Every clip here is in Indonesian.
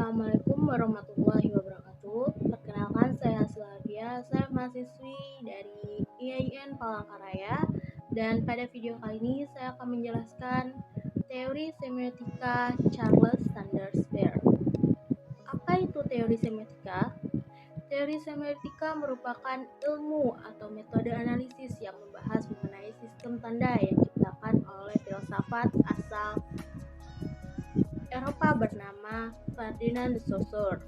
Assalamualaikum warahmatullahi wabarakatuh. Perkenalkan, saya Slavia, saya mahasiswi dari IAIN Palangkaraya. Dan pada video kali ini saya akan menjelaskan teori semiotika Charles Sanders Peirce. Apa itu teori semiotika? Teori semiotika merupakan ilmu atau metode analisis yang membahas mengenai sistem tanda yang diciptakan oleh filsafat asal Eropa bernama Ferdinand de Saussure.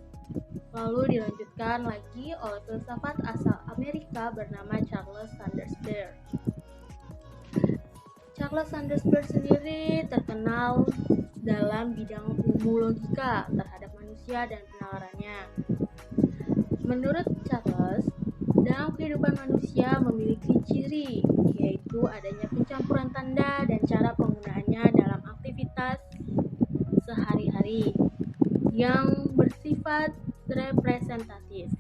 Lalu dilanjutkan lagi oleh filsafat asal Amerika bernama Charles Sanders Peirce. Charles Sanders Peirce sendiri terkenal dalam bidang ilmu logika terhadap manusia dan penalarannya. Menurut Charles, dalam kehidupan manusia memiliki ciri, yaitu adanya pencampuran tanda dan cara penggunaannya dalam aktivitas sehari-hari yang bersifat representatif.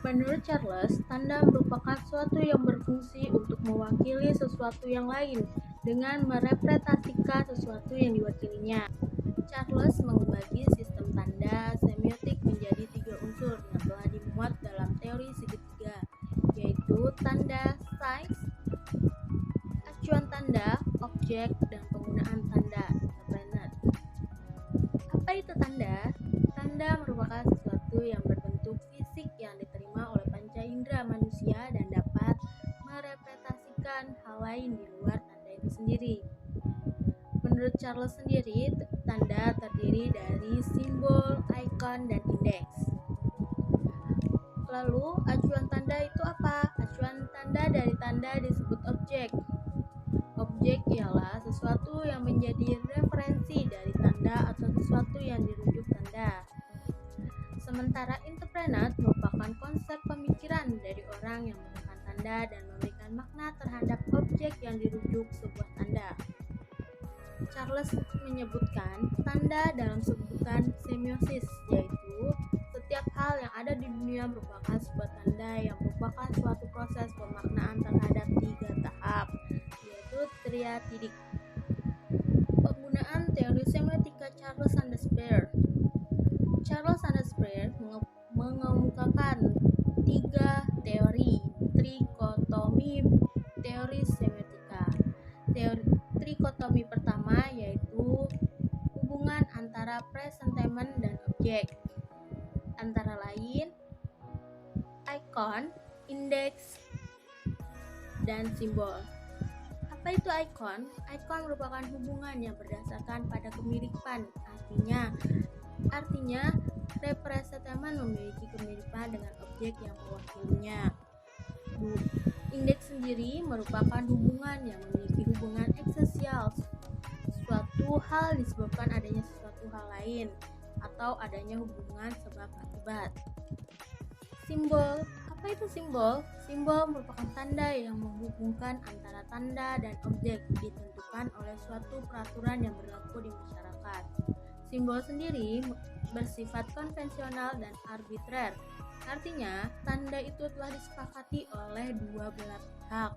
Menurut Charles, tanda merupakan suatu yang berfungsi untuk mewakili sesuatu yang lain dengan merepresentasikan sesuatu yang diwakilinya. Charles membagi sistem tanda semiotik menjadi 3 unsur yang telah dimuat dalam teori segitiga, yaitu tanda, size, acuan tanda, objek, dan penggunaan tanda, interpreter. Apa itu tanda? Tanda merupakan sesuatu yang berbentuk fisik yang diterima oleh panca indera manusia dan dapat merepresentasikan hal lain di luar tanda itu sendiri. Menurut Charles sendiri, tanda terdiri dari simbol, ikon, dan indeks. Lalu, acuan tanda itu apa? Acuan tanda dari tanda disebut objek. Objek ialah sesuatu yang menjadi referensi dari tanda atau sesuatu yang dirujuk tanda. Sementara interpreter merupakan konsep pemikiran dari orang yang menemukan tanda dan memberikan makna terhadap objek yang dirujuk sebuah tanda. Charles menyebutkan tanda dalam sebutan semiosis, yaitu setiap hal yang ada di dunia merupakan sebuah tanda yang merupakan suatu proses pemaknaan terhadap 3 tahap, yaitu triadic. Penggunaan teori semiotika Charles Sanders Peirce. Charles Sanders Peirce mengemukakan 3 teori trikotomi teori semiotika. Trikotomi pertama yaitu hubungan antara presentment dan objek, antara lain ikon, indeks, dan simbol. Apa itu ikon? Ikon merupakan hubungan yang berdasarkan pada kemiripan. Artinya representment memiliki kemiripan dengan objek yang mewakilinya. Indeks sendiri merupakan hubungan yang memiliki hubungan esensial. Suatu hal disebabkan adanya sesuatu hal lain atau adanya hubungan sebab akibat. Simbol. Apa itu simbol? Simbol merupakan tanda yang menghubungkan antara tanda dan objek, ditentukan oleh suatu peraturan yang berlaku di masyarakat. Simbol sendiri bersifat konvensional dan arbitrer. Artinya, tanda itu telah disepakati oleh dua belah pihak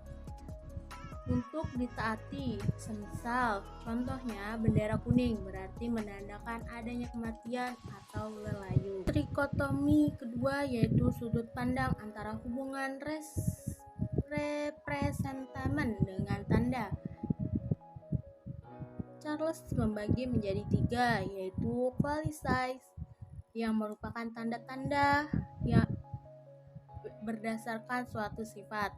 untuk ditaati. Semisal, contohnya bendera kuning berarti menandakan adanya kematian atau lelayu. Trikotomi kedua yaitu sudut pandang antara hubungan representment dengan tanda. Charles membagi menjadi 3, yaitu qualities yang merupakan tanda-tanda yang berdasarkan suatu sifat.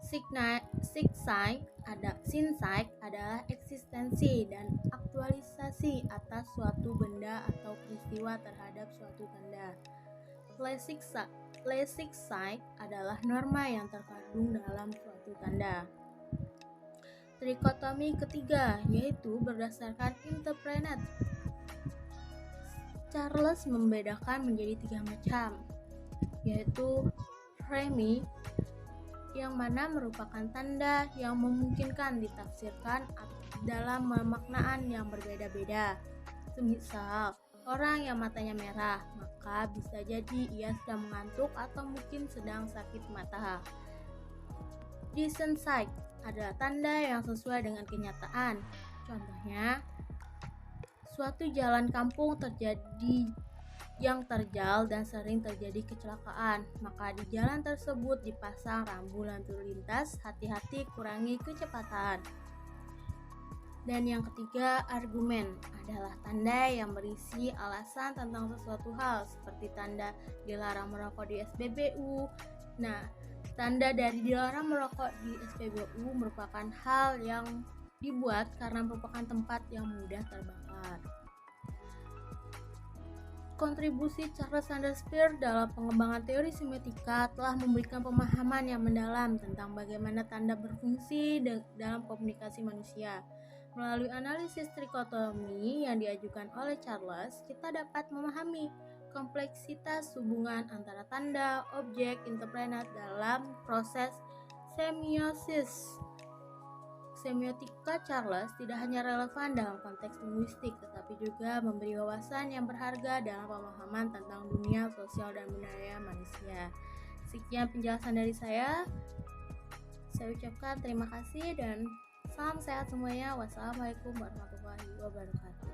Sign adalah eksistensi dan aktualisasi atas suatu benda atau peristiwa terhadap suatu tanda. Classic sign adalah norma yang terkandung dalam suatu tanda. Trikotomi ketiga yaitu berdasarkan interpreter. Charles membedakan menjadi 3 macam, yaitu frame, yang mana merupakan tanda yang memungkinkan ditafsirkan dalam pemaknaan yang berbeda-beda. Semisal, orang yang matanya merah, maka bisa jadi ia sedang mengantuk atau mungkin sedang sakit mata. Decent sight adalah tanda yang sesuai dengan kenyataan. Contohnya, suatu jalan kampung yang terjal dan sering terjadi kecelakaan, maka di jalan tersebut dipasang rambu lalu lintas, hati-hati kurangi kecepatan. Dan yang ketiga, argumen adalah tanda yang berisi alasan tentang sesuatu hal, seperti tanda dilarang merokok di SPBU. Nah, tanda dari dilarang merokok di SPBU merupakan hal yang dibuat karena merupakan tempat yang mudah terbakar. Kontribusi Charles Sanders Peirce dalam pengembangan teori semiotika telah memberikan pemahaman yang mendalam tentang bagaimana tanda berfungsi dalam komunikasi manusia. Melalui analisis trikotomi yang diajukan oleh Charles, kita dapat memahami kompleksitas hubungan antara tanda, objek, interpreter dalam proses semiosis. Semiotika Charles tidak hanya relevan dalam konteks linguistik, tetapi juga memberi wawasan yang berharga dalam pemahaman tentang dunia sosial dan budaya manusia. Sekian penjelasan dari saya. Saya ucapkan terima kasih dan salam sehat semuanya. Wassalamualaikum warahmatullahi wabarakatuh.